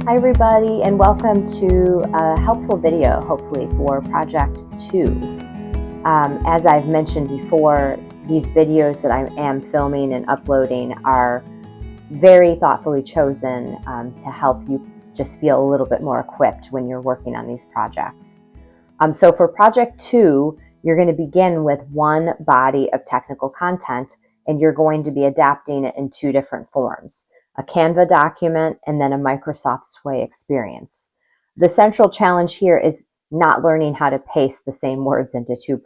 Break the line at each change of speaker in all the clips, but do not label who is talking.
Hi everybody, and welcome to a helpful video, hopefully, for Project 2. As I've mentioned before, these videos that I am filming and uploading are very thoughtfully chosen to help you just feel a little bit more equipped when you're working on these projects. So for Project 2, you're going to begin with one body of technical content, and you're going to be adapting it in two different forms: a Canva document and then a Microsoft Sway experience. The central challenge here is not learning how to paste the same words into two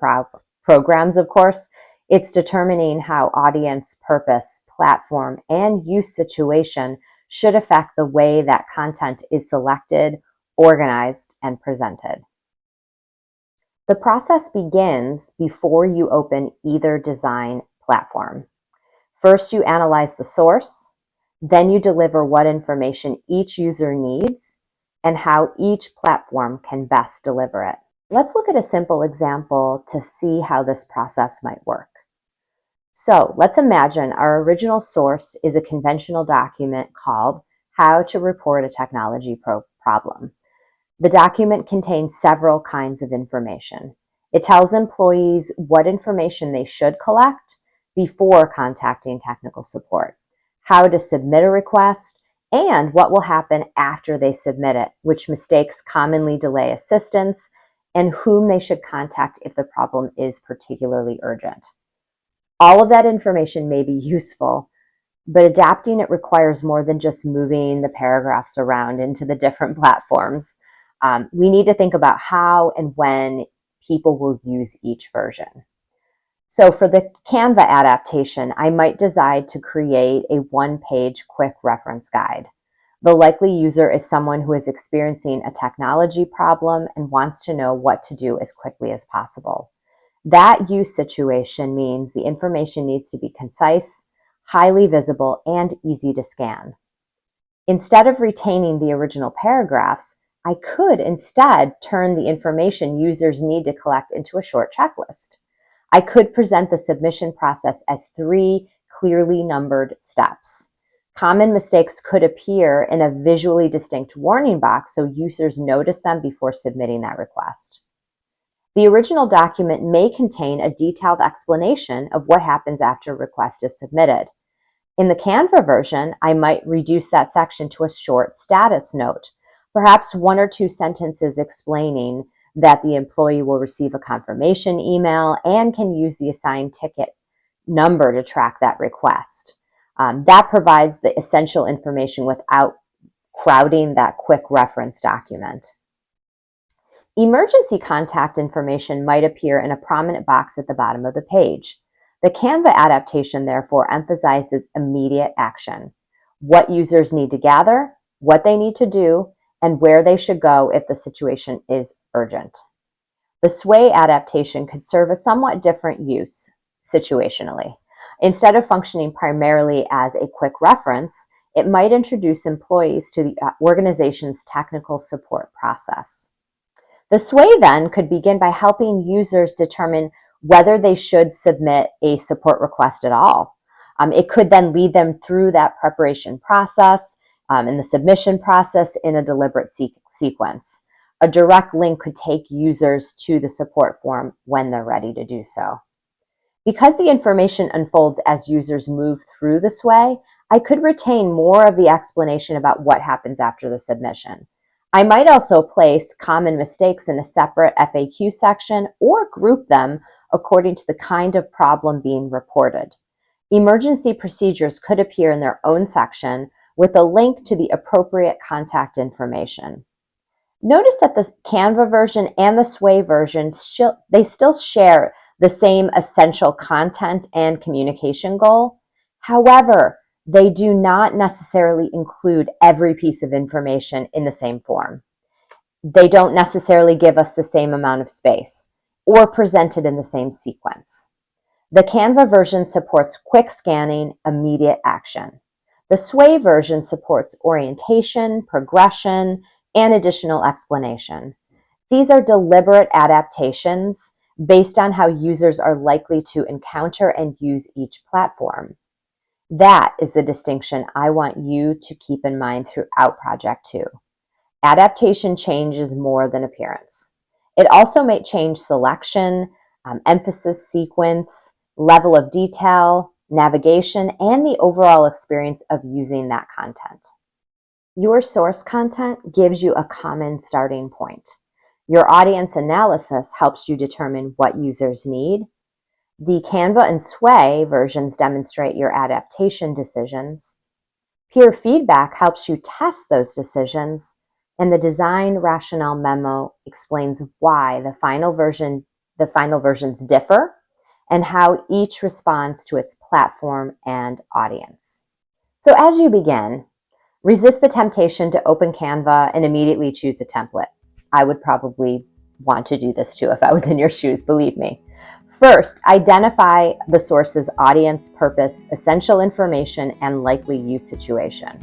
programs, of course. It's determining how audience, purpose, platform, and use situation should affect the way that content is selected, organized, and presented. The process begins before you open either design platform. First, you analyze the source, then you deliver what information each user needs and how each platform can best deliver it. Let's look at a simple example to see how this process might work. So let's imagine our original source is a conventional document called How to Report a Technology Problem. The document contains several kinds of information. It tells employees what information they should collect before contacting technical support, how to submit a request, and what will happen after they submit it, which mistakes commonly delay assistance, and whom they should contact if the problem is particularly urgent. All of that information may be useful, but adapting it requires more than just moving the paragraphs around into the different platforms. We need to think about how and when people will use each version. So for the Canva adaptation, I might decide to create a one-page quick reference guide. The likely user is someone who is experiencing a technology problem and wants to know what to do as quickly as possible. That use situation means the information needs to be concise, highly visible, and easy to scan. Instead of retaining the original paragraphs, I could instead turn the information users need to collect into a short checklist. I could present the submission process as 3 clearly numbered steps. Common mistakes could appear in a visually distinct warning box so users notice them before submitting that request. The original document may contain a detailed explanation of what happens after a request is submitted. In the Canva version, I might reduce that section to a short status note, perhaps 1 or 2 sentences explaining that the employee will receive a confirmation email and can use the assigned ticket number to track that request. That provides the essential information without crowding that quick reference document. Emergency contact information might appear in a prominent box at the bottom of the page. The Canva adaptation, therefore, emphasizes immediate action: what users need to gather, what they need to do, and where they should go if the situation is urgent. The Sway adaptation could serve a somewhat different use situationally. Instead of functioning primarily as a quick reference, it might introduce employees to the organization's technical support process. The Sway then could begin by helping users determine whether they should submit a support request at all. It could then lead them through that preparation process and the submission process in a deliberate sequence. A direct link could take users to the support form when they're ready to do so. Because the information unfolds as users move through the Sway, I could retain more of the explanation about what happens after the submission. I might also place common mistakes in a separate FAQ section or group them according to the kind of problem being reported. Emergency procedures could appear in their own section with a link to the appropriate contact information. Notice that the Canva version and the Sway version, they still share the same essential content and communication goal. However, they do not necessarily include every piece of information in the same form. They don't necessarily give us the same amount of space or present it in the same sequence. The Canva version supports quick scanning, immediate action. The Sway version supports orientation, progression, and additional explanation. These are deliberate adaptations based on how users are likely to encounter and use each platform. That is the distinction I want you to keep in mind throughout Project 2. Adaptation changes more than appearance. It also may change selection, emphasis sequence, level of detail, navigation, and the overall experience of using that content. Your source content gives you a common starting point. Your audience analysis helps you determine what users need. The Canva and Sway versions demonstrate your adaptation decisions. Peer feedback helps you test those decisions, and the design rationale memo explains why the final versions differ and how each responds to its platform and audience. So as you begin, resist the temptation to open Canva and immediately choose a template. I would probably want to do this too if I was in your shoes, believe me. First, identify the source's audience, purpose, essential information, and likely use situation.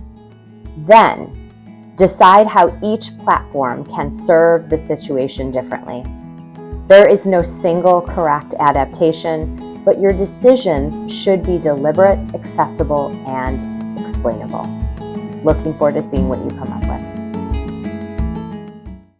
Then, decide how each platform can serve the situation differently. There is no single correct adaptation, but your decisions should be deliberate, accessible, and explainable. Looking forward to seeing what you come up with.